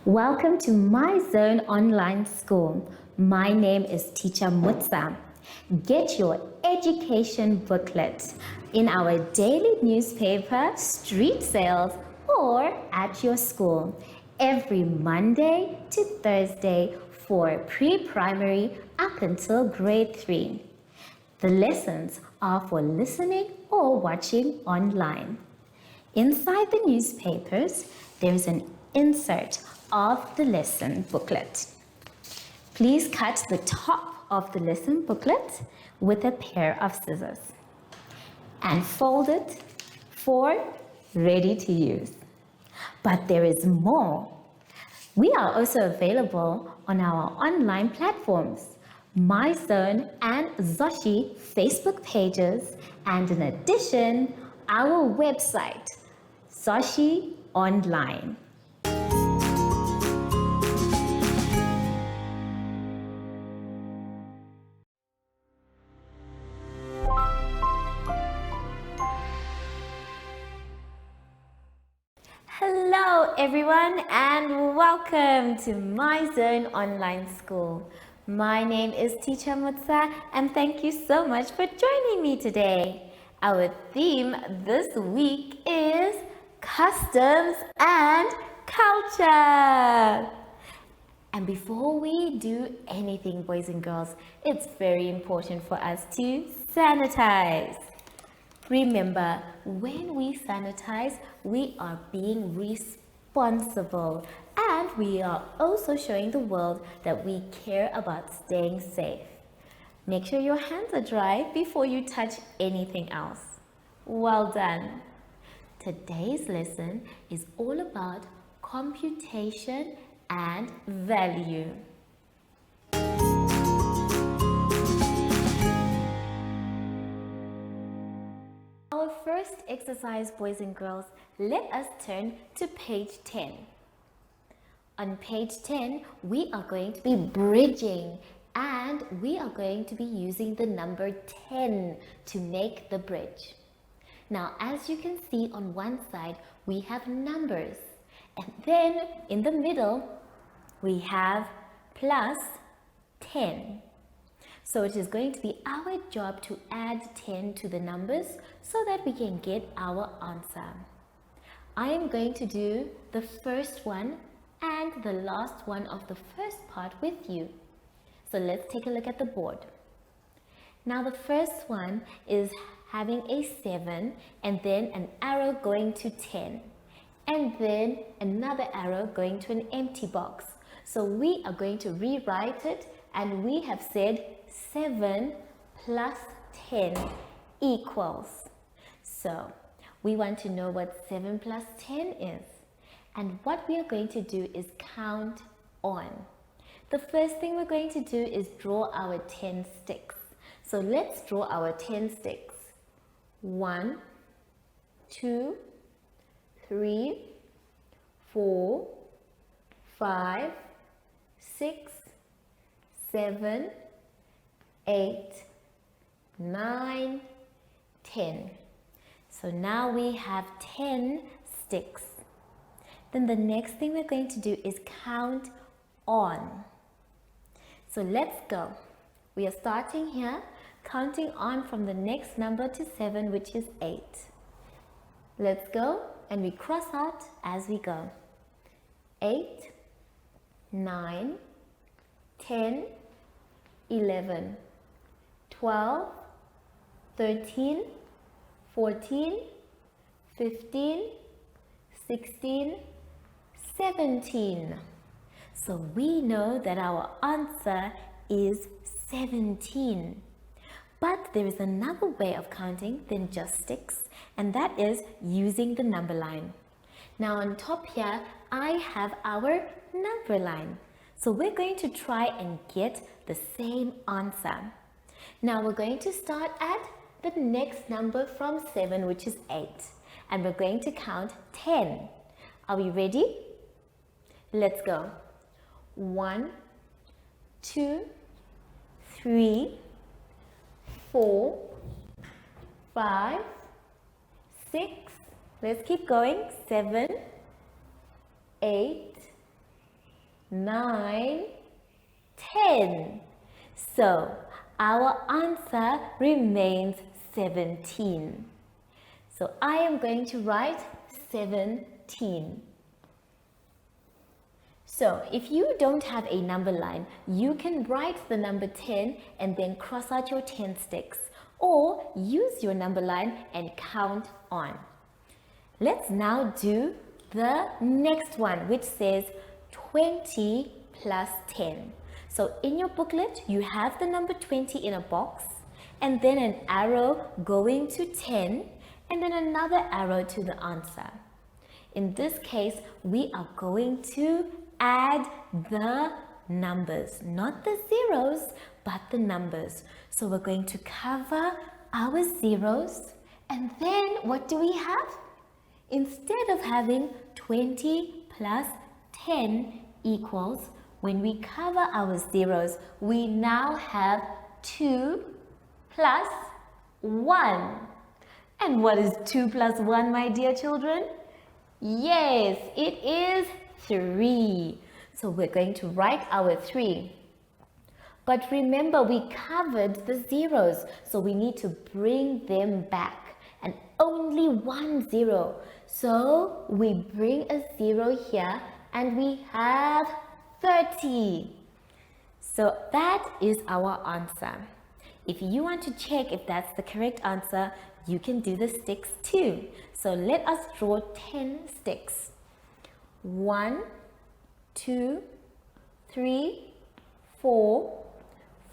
Welcome to My Zone Online School. My name is Teacher Mutsa. Get your education booklet in our daily newspaper, street sales, or at your school every Monday to Thursday for pre-primary up until grade 3. The lessons are for listening or watching online. Inside the newspapers, there is an insert of the lesson booklet. Please cut the top of the lesson booklet with a pair of scissors and fold it for ready to use. But there is more. We are also available on our online platforms, MyZone and Zoshi Facebook pages, and in addition, our website, Zoshi Online. Hello everyone and welcome to My Zone Online School. My name is Teacher Mutsa and thank you so much for joining me today. Our theme this week is customs and culture. And before we do anything, boys and girls, it's very important for us to sanitize. Remember, when we sanitize, we are being responsible and we are also showing the world that we care about staying safe. Make sure your hands are dry before you touch anything else. Well done. Today's lesson is all about computation and value. Our first exercise, boys and girls, let us turn to page 10. On page 10, we are going to be bridging and we are going to be using the number 10 to make the bridge. Now, as you can see on one side, we have numbers. And then in the middle, we have plus 10. So it is going to be our job to add 10 to the numbers so that we can get our answer. I am going to do the first one and the last one of the first part with you. So let's take a look at the board. Now the first one is having a 7 and then an arrow going to 10 and then another arrow going to an empty box. So we are going to rewrite it and we have said 7 plus 10 equals. So we want to know what 7 plus 10 is. And what we are going to do is count on. The first thing we're going to do is draw our 10 sticks. So let's draw our 10 sticks. 1, 2, 3, 4, 5, 6, 7, 8, 9, 10. So now we have 10 sticks. Then the next thing we're going to do is count on. So let's go. We are starting here, counting on from the next number to 7, which is 8. Let's go and we cross out as we go. 8, 9, 10, 11, 12, 13, 14, 15, 16, 17. So we know that our answer is 17. But there is another way of counting than just sticks, and that is using the number line. Now on top here, I have our number line. So we're going to try and get the same answer. Now we're going to start at the next number from 7, which is 8. And we're going to count 10. Are we ready? Let's go. 1, 2, 3, 4, 5, 6. Let's keep going. 7, 8, 9, 10. So our answer remains 17. So I am going to write 17. So if you don't have a number line, you can write the number 10 and then cross out your 10 sticks, or use your number line and count on. Let's now do the next one, which says 20 plus 10. So in your booklet, you have the number 20 in a box, and then an arrow going to 10, and then another arrow to the answer. In this case, we are going to add the numbers, not the zeros, but the numbers. So we're going to cover our zeros, and then what do we have? Instead of having 20 plus 10 equals, when we cover our zeros, we now have 2 plus 1. And what is 2 plus 1, my dear children? Yes, it is 3. So we're going to write our 3. But remember, we covered the zeros, so we need to bring them back. And only 1 0. So we bring a 0 here, and we have 30. So that is our answer. If you want to check if that's the correct answer, you can do the sticks too. So let us draw 10 sticks. 1, 2, 3, 4,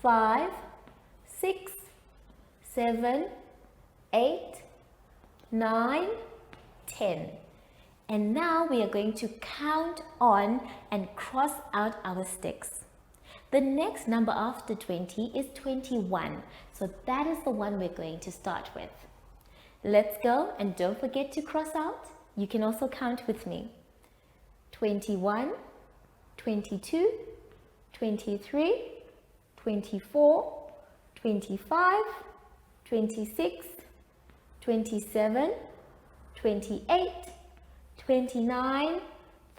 5, 6, 7, 8, 9, 10. And now we are going to count on and cross out our sticks. The next number after 20 is 21. So that is the one we're going to start with. Let's go, and don't forget to cross out. You can also count with me. 21, 22, 23, 24, 25, 26, 27, 28, 29,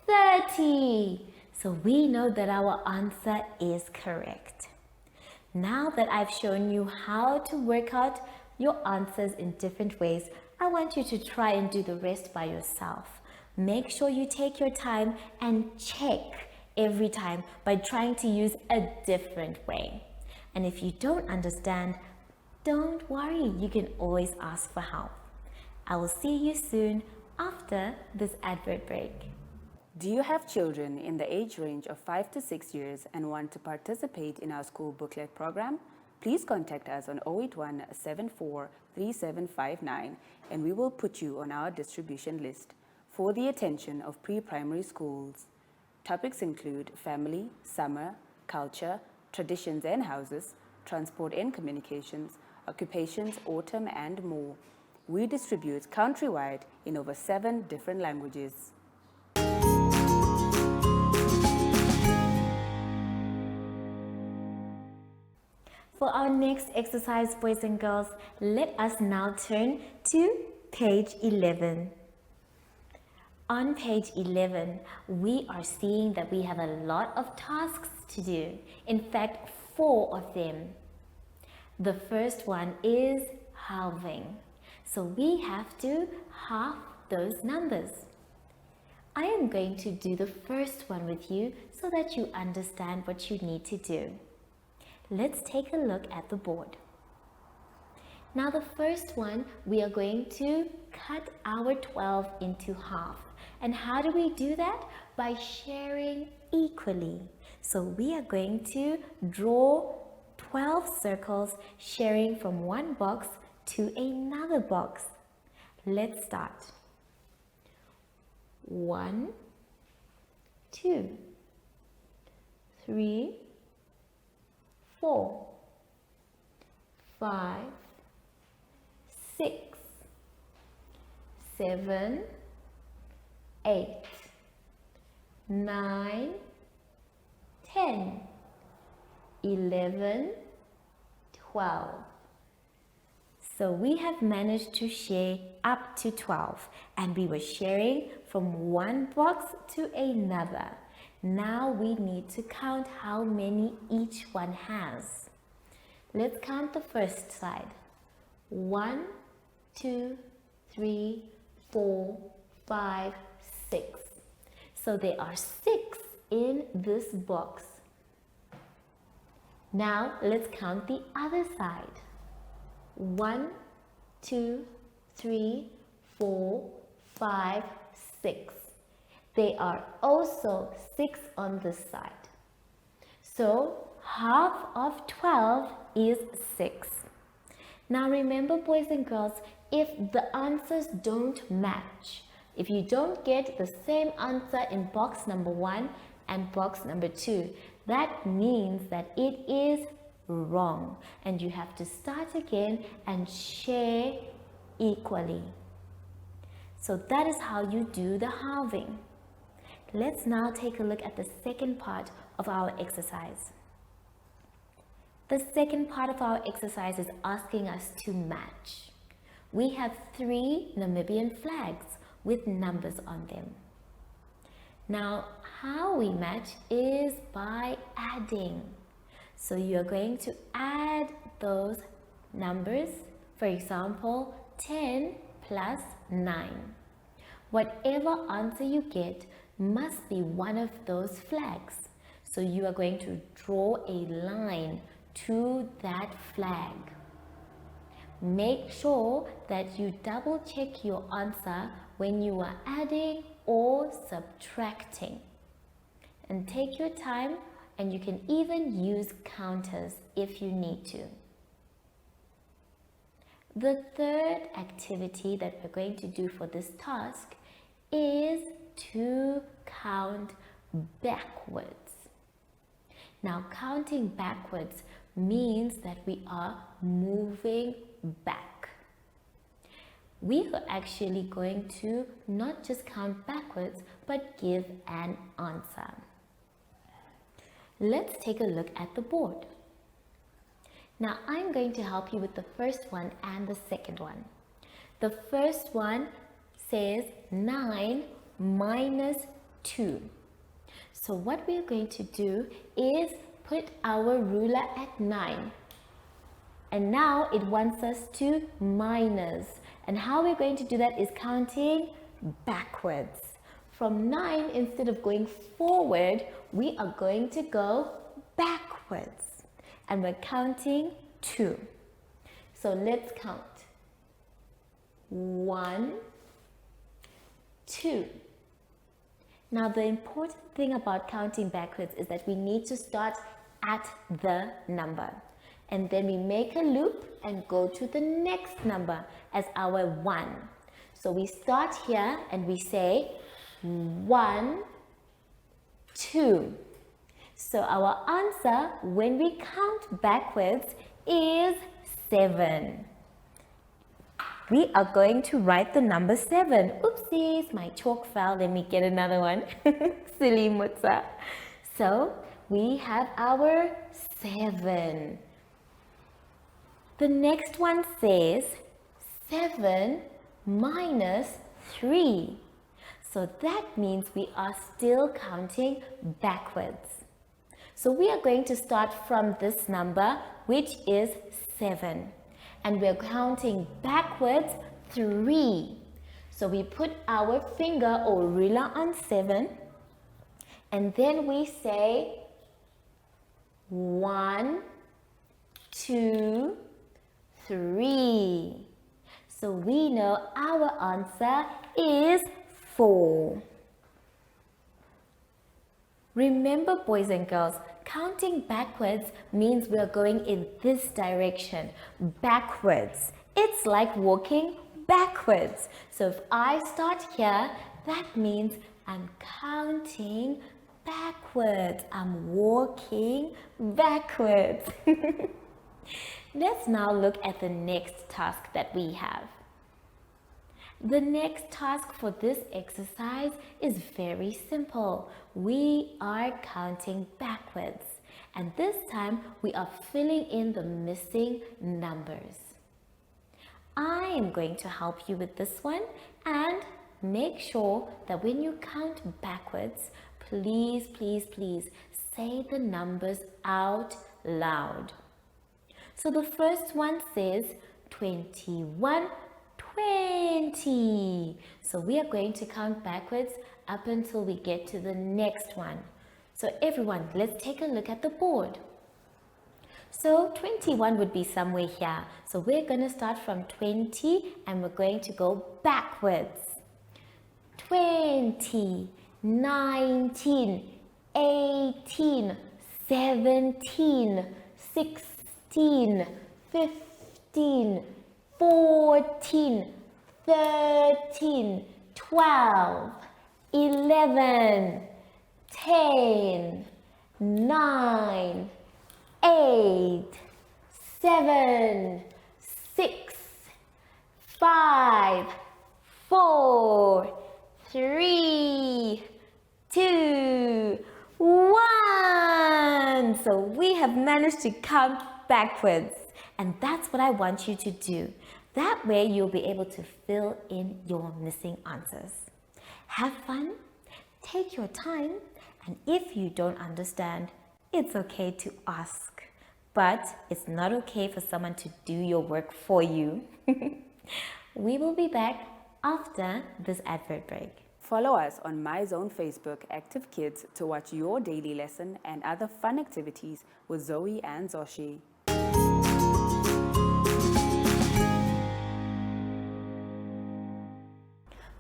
30. So we know that our answer is correct. Now that I've shown you how to work out your answers in different ways, I want you to try and do the rest by yourself. Make sure you take your time and check every time by trying to use a different way. And if you don't understand, don't worry, you can always ask for help. I will see you soon after this advert break. Do you have children in the age range of 5 to 6 years and want to participate in our school booklet program? Please contact us on 081 74 3759 and we will put you on our distribution list for the attention of pre-primary schools. Topics include family, summer, culture, traditions and houses, transport and communications, occupations, autumn and more. We distribute countrywide in over 7 different languages. For our next exercise, boys and girls, let us now turn to page 11. On page 11, we are seeing that we have a lot of tasks to do. In fact, 4 of them. The first one is halving. So we have to half those numbers. I am going to do the first one with you so that you understand what you need to do. Let's take a look at the board. Now the first one, we are going to cut our 12 into half. And how do we do that? By sharing equally. So we are going to draw 12 circles sharing from one box to another box. Let's start. 1, 2, 3, 4, 5, 6, 7, 8, 9, 10, 11, 12. So we have managed to share up to 12, and we were sharing from one box to another. Now we need to count how many each one has. Let's count the first side. 1, 2, 3, 4, 5, 6. So there are 6 in this box. Now let's count the other side. 1, 2, 3, 4, 5, 6. There are also 6 on this side. So half of 12 is 6. Now remember, boys and girls, if the answers don't match, if you don't get the same answer in box number 1 and box number 2, that means that it is wrong and you have to start again and share equally. So that is how you do the halving. Let's now take a look at the second part of our exercise. The second part of our exercise is asking us to match. We have 3 Namibian flags with numbers on them. Now, how we match is by adding. So you're going to add those numbers. For example, 10 plus 9. Whatever answer you get must be one of those flags. So you are going to draw a line to that flag. Make sure that you double check your answer when you are adding or subtracting. And take your time, and you can even use counters if you need to. The third activity that we're going to do for this task is to count backwards. Now, counting backwards means that we are moving back. We are actually going to not just count backwards, but give an answer. Let's take a look at the board. Now, I'm going to help you with the first one and the second one. The first one says 9 minus 2. So what we're going to do is put our ruler at 9. And now it wants us to minus. And how we're going to do that is counting backwards. From 9, instead of going forward, we are going to go backwards. And we're counting 2. So let's count. 1, 2. Now the important thing about counting backwards is that we need to start at the number. And then we make a loop and go to the next number as our 1. So we start here and we say 1, 2. So our answer when we count backwards is 7. We are going to write the number 7. Oopsies, my chalk fell. Let me get another one. Silly mutsa. So we have our 7. The next one says 7 minus 3. So that means we are still counting backwards. So we are going to start from this number, which is 7. And we're counting backwards 3. So we put our finger or ruler on 7. And then we say 1, 2, 3. So we know our answer is 4. Remember, boys and girls, counting backwards means we are going in this direction, backwards. It's like walking backwards. So if I start here, that means I'm counting backwards. I'm walking backwards. Let's now look at the next task that we have. The next task for this exercise is very simple. We are counting backwards, and this time we are filling in the missing numbers. I am going to help you with this one, and make sure that when you count backwards, please, please, please say the numbers out loud. So the first one says 21, 20. So we are going to count backwards up until we get to the next one. So everyone, let's take a look at the board. So 21 would be somewhere here. So we're going to start from 20 and we're going to go backwards. 20, 19, 18, 17, 16, 15, 14, 13, 12, 11, 10, 9, 8, 7, 6, 5, 4, 3, 2, 1. So we have managed to count backwards. And that's what I want you to do. That way you'll be able to fill in your missing answers. Have fun, take your time, and if you don't understand, it's okay to ask. But it's not okay for someone to do your work for you. We will be back after this advert break. Follow us on My Zone Facebook Active Kids to watch your daily lesson and other fun activities with Zoe and Zoshi.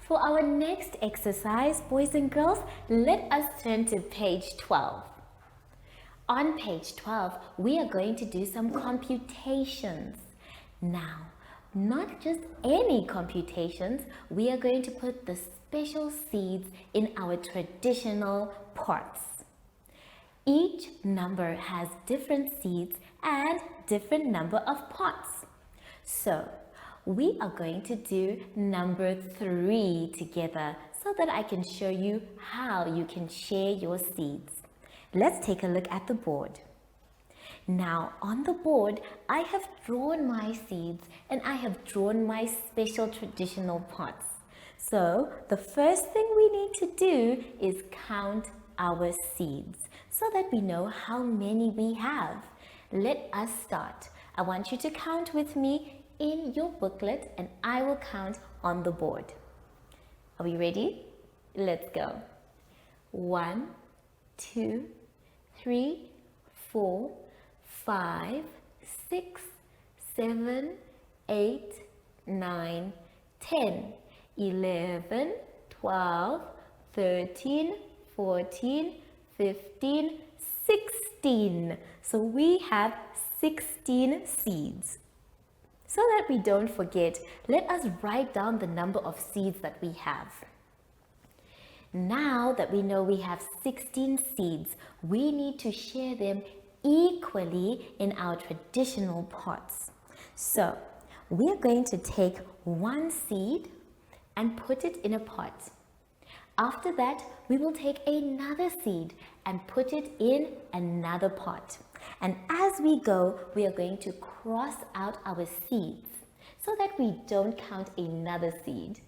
For our next exercise, boys and girls, let us turn to page 12. On page 12, we are going to do some computations. Now, not just any computations, we are going to put the special seeds in our traditional pots. Each number has different seeds and different number of pots. So, we are going to do number 3 together so that I can show you how you can share your seeds. Let's take a look at the board. Now on the board, I have drawn my seeds and I have drawn my special traditional pots. So the first thing we need to do is count our seeds so that we know how many we have. Let us start. I want you to count with me in your booklet and I will count on the board. Are we ready? Let's go. 1, 2, 3, 4, 5, 6, 7, 8, 9, 10, 11, 12, 13, 14, 15, 16. So we have 16 seeds. So that we don't forget, let us write down the number of seeds that we have. Now that we know we have 16 seeds, we need to share them equally in our traditional pots. So, we're going to take one seed and put it in a pot. After that, we will take another seed and put it in another pot. And as we go, we are going to cross out our seeds so that we don't count another seed.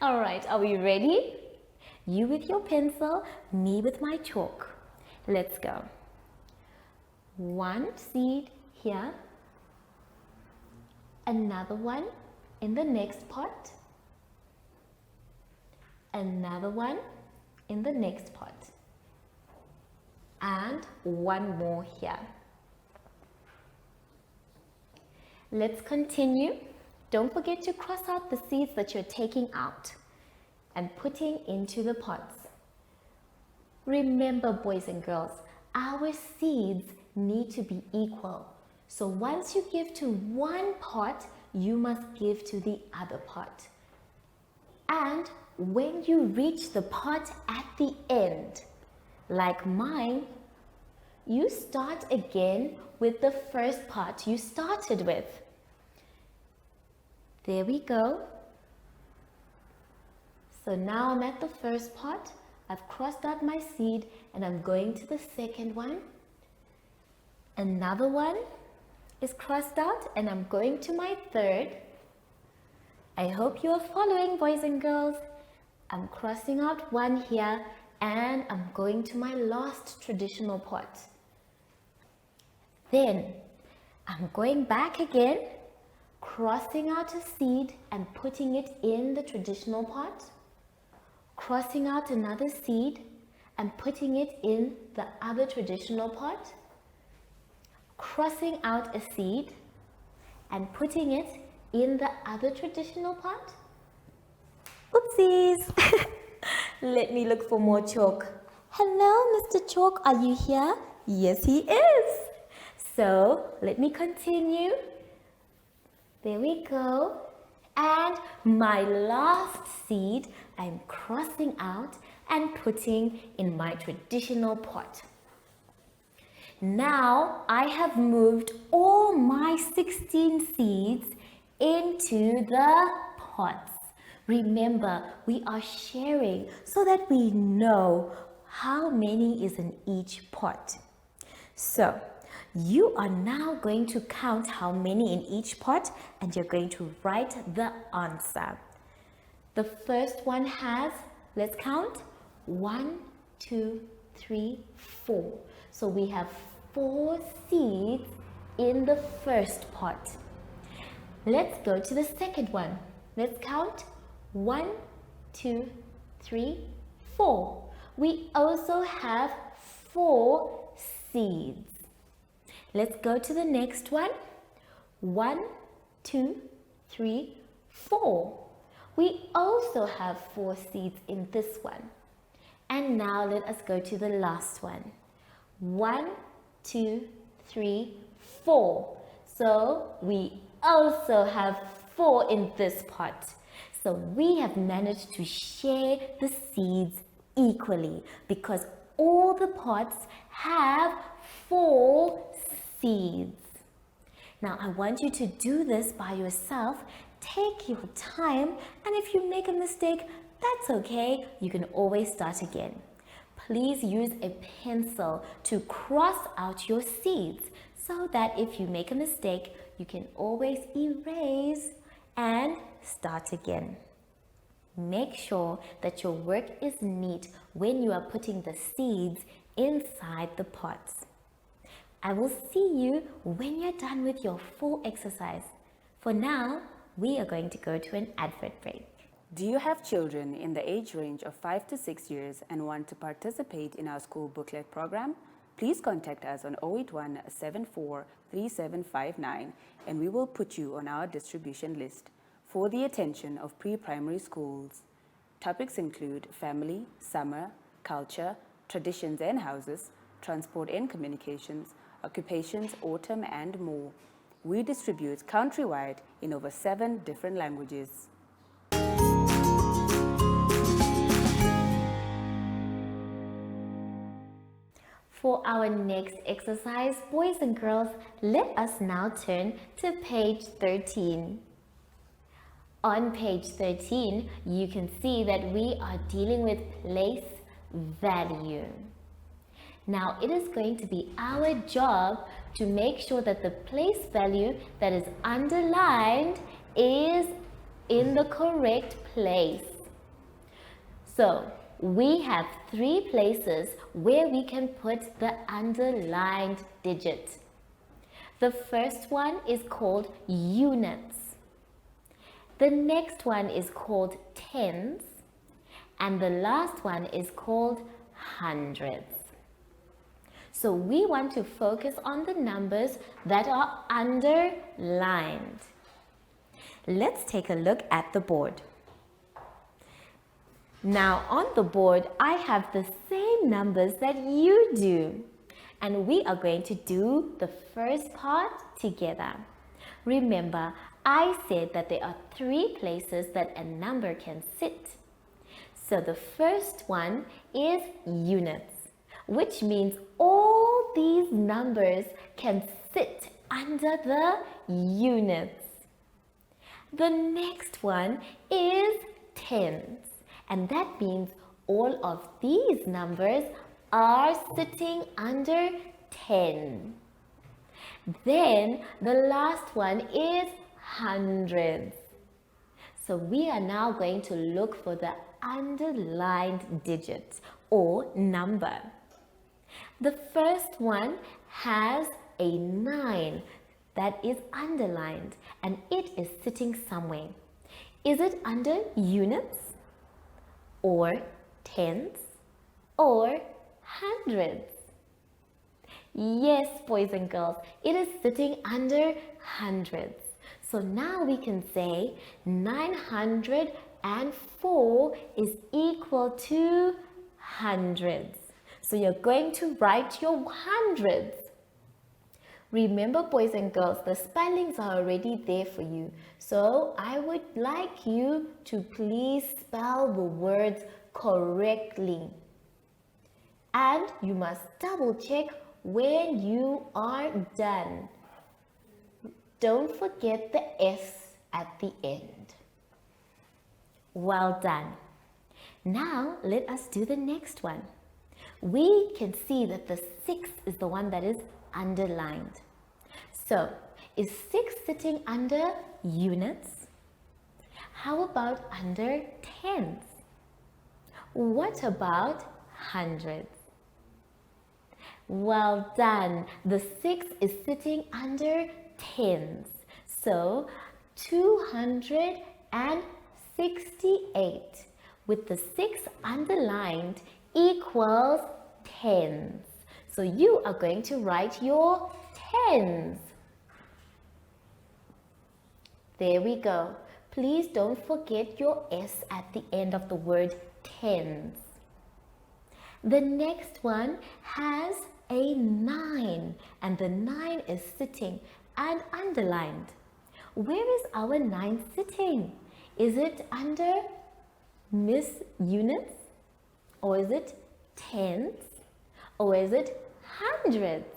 All right, are we ready? You with your pencil, me with my chalk. Let's go. One seed here, another one in the next pot, another one in the next pot, and one more here. Let's continue. Don't forget to cross out the seeds that you're taking out and putting into the pots. Remember, boys and girls, our seeds need to be equal. So once you give to one pot, you must give to the other pot. And when you reach the pot at the end, like mine, you start again with the first pot you started with. There we go. So now I'm at the first pot. I've crossed out my seed and I'm going to the second one. Another one is crossed out and I'm going to my third. I hope you are following, boys and girls. I'm crossing out one here and I'm going to my last traditional pot. Then I'm going back again, crossing out a seed and putting it in the traditional pot, crossing out another seed and putting it in the other traditional pot, crossing out a seed and putting it in the other traditional pot. Oopsies! Let me look for more chalk. Hello, Mr. Chalk, are you here? Yes, he is. So, let me continue. There we go. And my last seed, I'm crossing out and putting in my traditional pot. Now, I have moved all my 16 seeds into the pots. Remember, we are sharing so that we know how many is in each pot. So, you are now going to count how many in each pot and you're going to write the answer. The first one has, let's count, 1, 2, 3, 4. So we have 4 seeds in the first pot. Let's go to the second one. Let's count 1, 2, 3, 4. We also have 4 seeds. Let's go to the next one. 1, 2, 3, 4. We also have 4 seeds in this one. And now let us go to the last one. 1, 2, 3, 4. So we also have 4 in this pot. So we have managed to share the seeds equally because all the pots have 4 seeds. Now I want you to do this by yourself. Take your time, and if you make a mistake, that's okay. You can always start again. Please use a pencil to cross out your seeds so that if you make a mistake, you can always erase and start again. Make sure that your work is neat when you are putting the seeds inside the pots. I will see you when you're done with your full exercise. For now, we are going to go to an advert break. Do you have children in the age range of 5 to 6 years and want to participate in our school booklet program? Please contact us on 081 74 3759 and we will put you on our distribution list for the attention of pre-primary schools. Topics include family, summer, culture, traditions and houses, transport and communications, occupations, autumn and more. We distribute countrywide in over 7 different languages. For our next exercise, boys and girls, let us now turn to page 13. On page 13, you can see that we are dealing with place value. Now, it is going to be our job to make sure that the place value that is underlined is in the correct place. So, we have 3 places where we can put the underlined digit. The first one is called units. The next one is called tens. And the last one is called hundreds. So we want to focus on the numbers that are underlined. Let's take a look at the board. Now on the board, I have the same numbers that you do. And we are going to do the first part together. Remember, I said that there are 3 places that a number can sit. So the first one is units, which means all these numbers can sit under the units. The next one is tens, and that means all of these numbers are sitting under 10. Then the last one is hundreds. So we are now going to look for the underlined digits. or number. The first one has a 9 that is underlined and it is sitting somewhere. Is it under units or tens or hundreds? Yes, boys and girls, it is sitting under hundreds. So now we can say 904 is equal to hundreds. So you're going to write your hundreds. Remember, boys and girls, the spellings are already there for you. So I would like you to please spell the words correctly. And you must double check when you are done. Don't forget the S at the end. Well done. Now let us do the next one. We can see that the 6 is the one that is underlined. So, is 6 sitting under units? How about under tens? What about hundreds? Well done. The 6 is sitting under tens. So, 268 with the 6 underlined equals tens. So you are going to write your tens. There we go. Please don't forget your S at the end of the word tens. The next one has a 9 and the 9 is sitting and underlined. Where is our 9 sitting? Is it under Miss Units? Or is it tens? Or is it hundreds?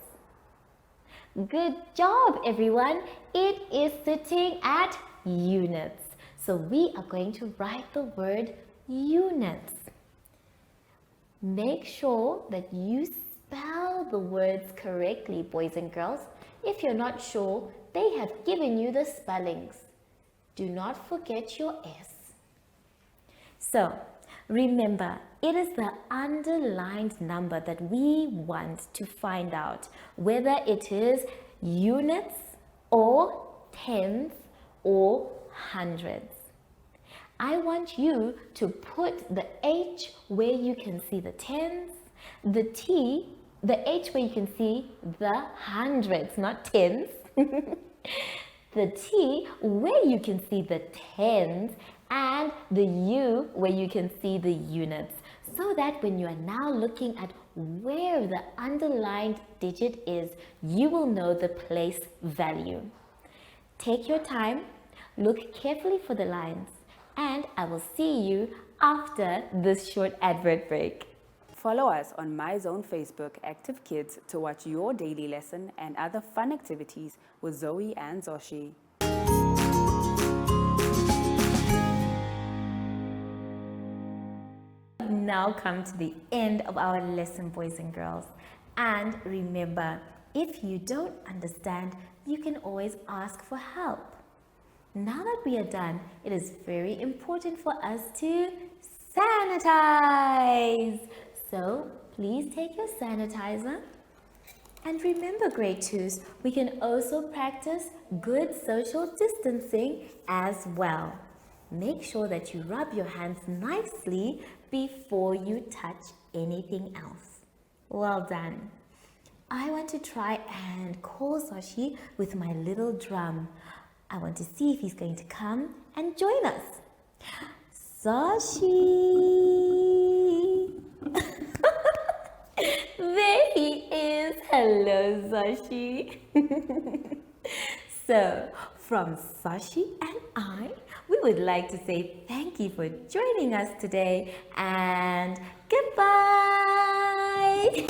Good job, everyone. It is sitting at units. So we are going to write the word units. Make sure that you spell the words correctly, boys and girls. If you're not sure, they have given you the spellings. Do not forget your S. So, remember, it is the underlined number that we want to find out whether it is units or tens or hundreds. I want you to put the H where you can see the tens, the H where you can see the hundreds, not tens, the T where you can see the tens, and the U where you can see the units, so that when you are now looking at where the underlined digit is, you will know the place value. Take your time, look carefully for the lines, and I will see you after this short advert break. Follow us on MyZone Facebook Active Kids to watch your daily lesson and other fun activities with Zoe and Zoshi. Now come to the end of our lesson, boys and girls. And remember, if you don't understand, you can always ask for help. Now that we are done, it is very important for us to sanitize. So please take your sanitizer. And remember, grade 2s, we can also practice good social distancing as well. Make sure that you rub your hands nicely before you touch anything else. Well done. I want to try and call Zoshi with my little drum. I want to see if he's going to come and join us. Zoshi! There he is. Hello, Zoshi. So, from Zoshi and I, we would like to say thank you for joining us today and goodbye.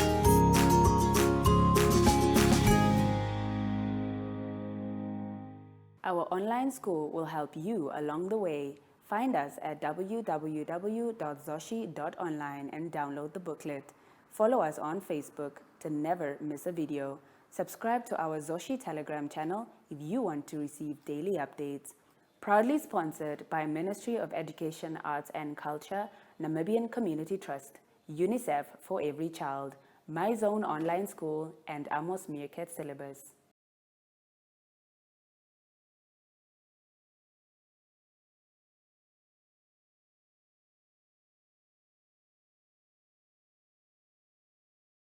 Our online school will help you along the way. Find us at www.zoshi.online and download the booklet. Follow us on Facebook to never miss a video. Subscribe to our Zoshi Telegram channel if you want to receive daily updates. Proudly sponsored by Ministry of Education, Arts and Culture, Namibian Community Trust. UNICEF for Every Child, My Zone Online School, and Amos Meerkat syllabus.